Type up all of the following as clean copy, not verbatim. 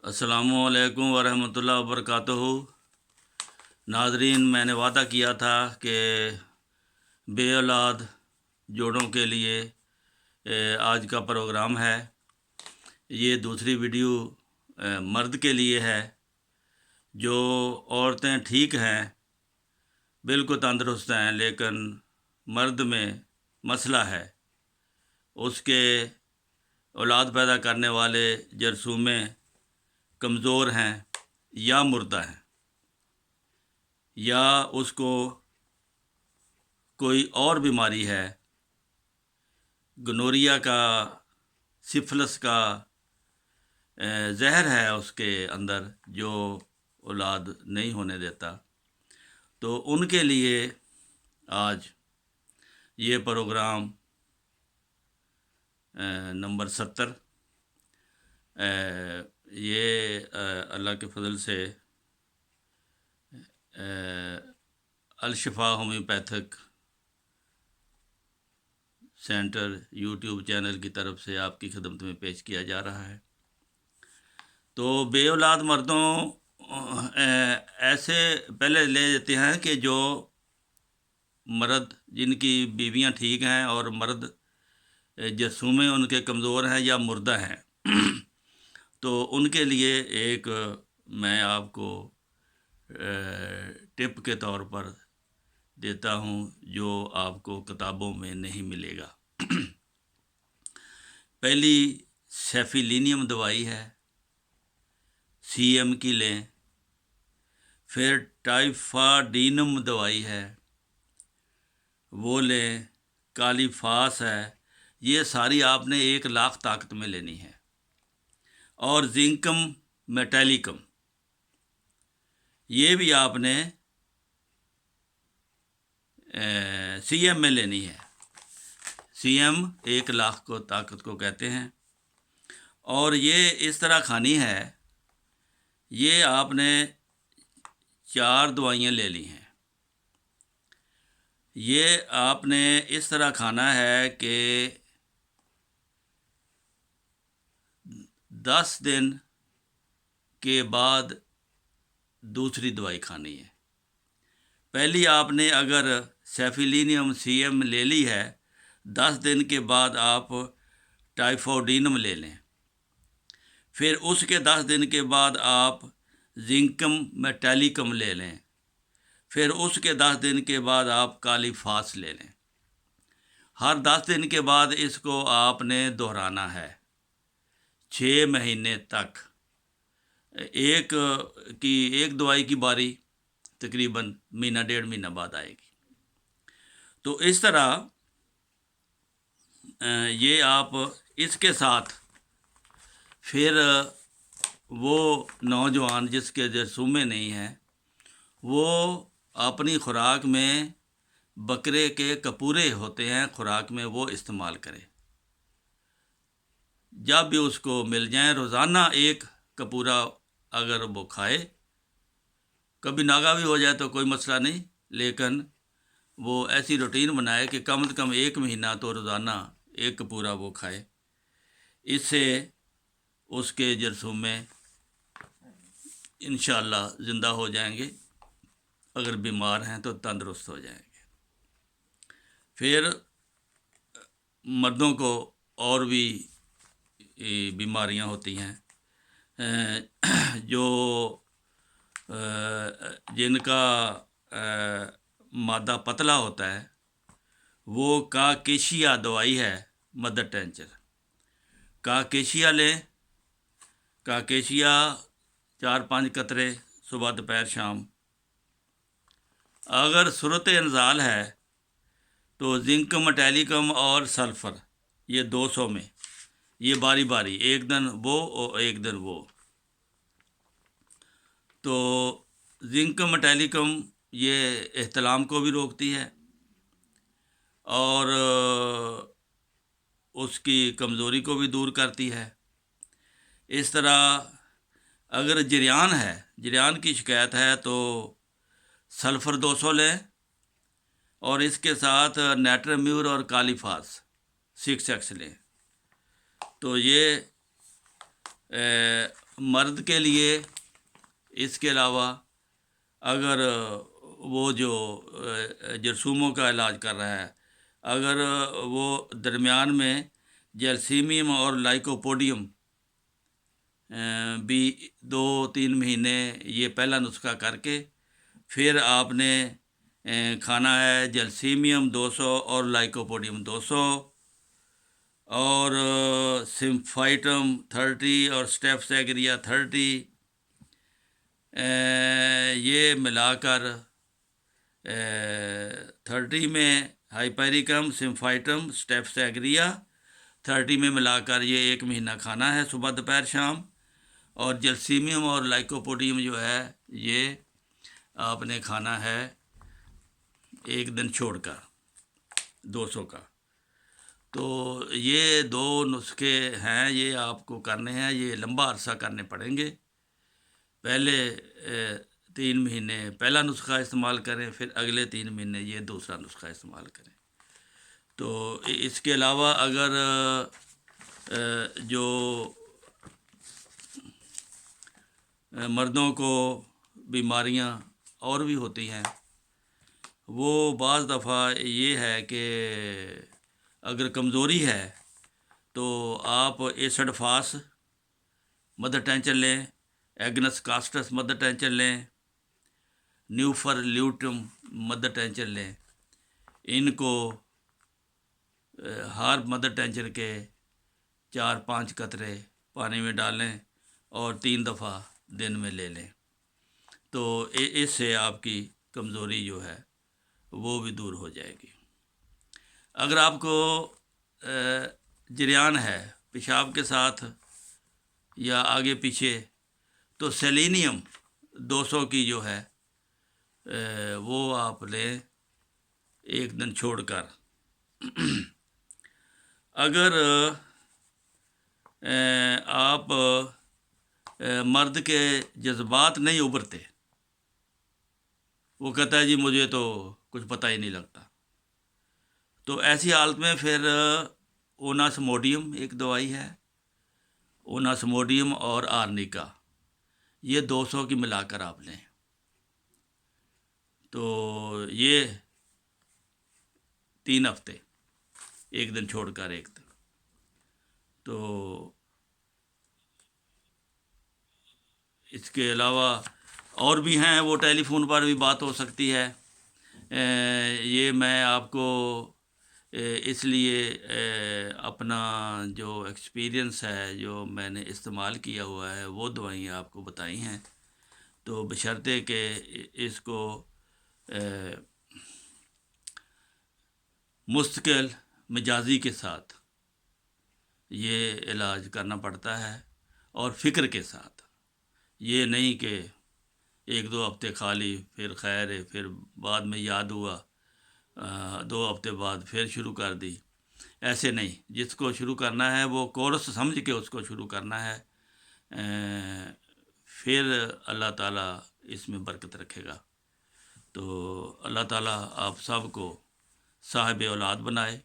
السلام علیکم ورحمۃ اللہ وبرکاتہ۔ ناظرین، میں نے وعدہ کیا تھا کہ بے اولاد جوڑوں کے لیے آج کا پروگرام ہے۔ یہ دوسری ویڈیو مرد کے لیے ہے۔ جو عورتیں ٹھیک ہیں، بالکل تندرست ہیں، لیکن مرد میں مسئلہ ہے، اس کے اولاد پیدا کرنے والے جرثومے کمزور ہیں یا مردہ ہیں، یا اس کو کوئی اور بیماری ہے، گنوریا کا، سفلس کا زہر ہے اس کے اندر جو اولاد نہیں ہونے دیتا، تو ان کے لیے آج یہ پروگرام نمبر 70 یہ اللہ کے فضل سے Alshifa homeopathic centre YouTube channel کی طرف سے آپ کی خدمت میں پیش کیا جا رہا ہے۔ تو بے اولاد مردوں ایسے پہلے لے لیتے ہیں کہ جو مرد جن کی بیویاں ٹھیک ہیں اور مرد جرثومے ان کے کمزور ہیں یا مردہ ہیں، تو ان کے لیے ایک میں آپ کو ٹپ کے طور پر دیتا ہوں جو آپ کو کتابوں میں نہیں ملے گا۔ پہلی سیفیلینیم دوائی ہے، CM کی لیں۔ پھر ٹائفاڈینم دوائی ہے، وہ لیں۔ کالی فاس ہے، یہ ساری آپ نے 1,00,000 طاقت میں لینی ہے۔ اور زنکم میٹیلیکم، یہ بھی آپ نے CM میں لینی ہے۔ CM 1,00,000 کو طاقت کو کہتے ہیں، اور یہ اس طرح کھانی ہے۔ یہ آپ نے 4 دوائیاں لے لی ہیں۔ یہ آپ نے اس طرح کھانا ہے کہ 10 دن کے بعد دوسری دوائی کھانی ہے۔ پہلی آپ نے اگر سیفیلینیم CM لے لی ہے، 10 دن کے بعد آپ ٹائفاڈینم لے لیں۔ پھر اس کے 10 دن کے بعد آپ زنکم میٹیلیکم لے لیں۔ پھر اس کے 10 دن کے بعد آپ کالی فاس لے لیں۔ ہر 10 دن کے بعد اس کو آپ نے دہرانا ہے 6 مہینے تک۔ ایک دوائی کی باری تقریباً مہینہ 1.5 مہینہ بعد آئے گی۔ تو اس طرح یہ آپ اس کے ساتھ پھر وہ نوجوان جس کے جرثومے نہیں ہیں، وہ اپنی خوراک میں بکرے کے کپورے ہوتے ہیں، خوراک میں وہ استعمال کرے۔ جب بھی اس کو مل جائیں، روزانہ 1 کپورا اگر وہ کھائے، کبھی ناگا بھی ہو جائے تو کوئی مسئلہ نہیں، لیکن وہ ایسی روٹین بنائے کہ کم از کم 1 مہینہ تو روزانہ 1 کپورا وہ کھائے۔ اس سے اس کے جرثومے انشاءاللہ زندہ ہو جائیں گے، اگر بیمار ہیں تو تندرست ہو جائیں گے۔ پھر مردوں کو اور بھی بیماریاں ہوتی ہیں، جو جن کا مادہ پتلا ہوتا ہے، وہ کاکیشیا دوائی ہے، مدر ٹینچر۔ کاکیشیا لیں۔ کاکیشیا 4-5 قطرے صبح دوپہر شام۔ اگر صورت انزال ہے تو زنکم میٹیلیکم اور سلفر، یہ 200 میں، یہ باری باری، ایک دن وہ اور ایک دن وہ۔ تو زنکم میٹیلیکم یہ احتلام کو بھی روکتی ہے اور اس کی کمزوری کو بھی دور کرتی ہے۔ اس طرح اگر جریان ہے، جریان کی شکایت ہے، تو سلفر 200 لیں، اور اس کے ساتھ نیٹرمیور اور کالی فاس 6X لیں۔ تو یہ مرد کے لیے اس کے علاوہ اگر وہ جو جرثوموں کا علاج کر رہا ہے، اگر وہ درمیان میں جیلسیمیم اور لائکوپوڈیم بھی 2-3 مہینے یہ پہلا نسخہ کر کے پھر آپ نے کھانا ہے جیلسیمیم 200 اور لائکوپوڈیم 200 اور سمفائٹم 30 اور اسٹیفسیگریا 30، یہ ملا کر 30 میں ہائپیریکم، سمفائٹم، اسٹیفسیگریا 30 میں ملا کر یہ 1 مہینہ کھانا ہے صبح دوپہر شام، اور جلسیمیم اور لائکوپوڈیم جو ہے یہ آپ نے کھانا ہے 1 دن چھوڑ کر 200 کا۔ تو یہ 2 نسخے ہیں، یہ آپ کو کرنے ہیں، یہ لمبا عرصہ کرنے پڑیں گے۔ پہلے 3 مہینے پہلا نسخہ استعمال کریں، پھر اگلے 3 مہینے یہ دوسرا نسخہ استعمال کریں۔ تو اس کے علاوہ اگر جو مردوں کو بیماریاں اور بھی ہوتی ہیں، وہ بعض دفعہ یہ ہے کہ اگر کمزوری ہے تو آپ ایسڈ فاس مدر ٹینچر لیں، ایگنس کاسٹس مدر ٹینچر لیں، نیوفر لیوٹم مدر ٹینچر لیں۔ ان کو ہر مدر ٹینچر کے 4-5 قطرے پانی میں ڈالیں اور 3 دفعہ دن میں لے لیں، تو اس سے آپ کی کمزوری جو ہے وہ بھی دور ہو جائے گی۔ اگر آپ کو جریان ہے پیشاب کے ساتھ یا آگے پیچھے، تو سیلینیم 200 کی جو ہے وہ آپ لیں 1 دن چھوڑ کر۔ اگر آپ مرد کے جذبات نہیں ابھرتے، وہ کہتا ہے جی مجھے تو کچھ پتہ ہی نہیں لگتا، تو ایسی حالت میں پھر اوناسموڈیم ایک دوائی ہے، اوناسموڈیم اور آرنیکا، یہ 200 کی ملا کر آپ لیں، تو یہ 3 ہفتے 1 دن چھوڑ کر 1 دن۔ تو اس کے علاوہ اور بھی ہیں، وہ ٹیلی فون پر بھی بات ہو سکتی ہے۔ یہ میں آپ کو اس لیے اپنا جو ایکسپیرینس ہے، جو میں نے استعمال کیا ہوا ہے، وہ دوائیاں آپ کو بتائی ہیں، تو بشرطے کہ اس کو مستقل مزاجی کے ساتھ یہ علاج کرنا پڑتا ہے، اور فکر کے ساتھ، یہ نہیں کہ 1-2 ہفتے کھا لی پھر خیر ہے، پھر بعد میں یاد ہوا 2 ہفتے بعد پھر شروع کر دی، ایسے نہیں۔ جس کو شروع کرنا ہے وہ کورس سمجھ کے اس کو شروع کرنا ہے، پھر اللہ تعالیٰ اس میں برکت رکھے گا۔ تو اللہ تعالیٰ آپ سب کو صاحب اولاد بنائے،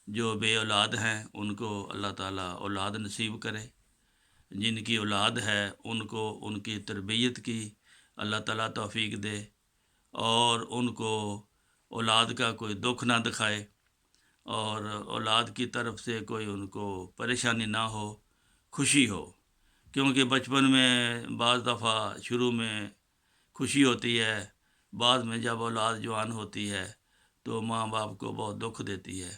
جو بے اولاد ہیں ان کو اللہ تعالیٰ اولاد نصیب کرے، جن کی اولاد ہے ان کو ان کی تربیت کی اللہ تعالیٰ توفیق دے، اور ان کو اولاد کا کوئی دکھ نہ دکھائے، اور اولاد کی طرف سے کوئی ان کو پریشانی نہ ہو، خوشی ہو، کیونکہ بچپن میں بعض دفعہ شروع میں خوشی ہوتی ہے، بعد میں جب اولاد جوان ہوتی ہے تو ماں باپ کو بہت دکھ دیتی ہے۔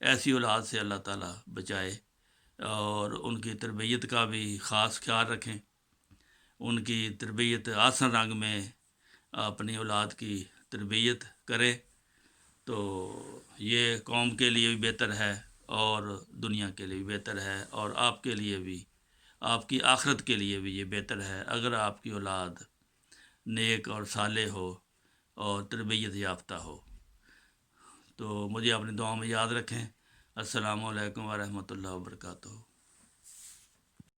ایسی اولاد سے اللہ تعالیٰ بچائے، اور ان کی تربیت کا بھی خاص خیال رکھیں، ان کی تربیت آسن رنگ میں اپنی اولاد کی تربیت کریں، تو یہ قوم کے لیے بھی بہتر ہے اور دنیا کے لیے بھی بہتر ہے، اور آپ کے لیے بھی، آپ کی آخرت کے لیے بھی یہ بہتر ہے اگر آپ کی اولاد نیک اور صالح ہو اور تربیت یافتہ ہو۔ تو مجھے اپنی دعاؤں میں یاد رکھیں۔ السلام علیکم ورحمۃ اللہ وبرکاتہ۔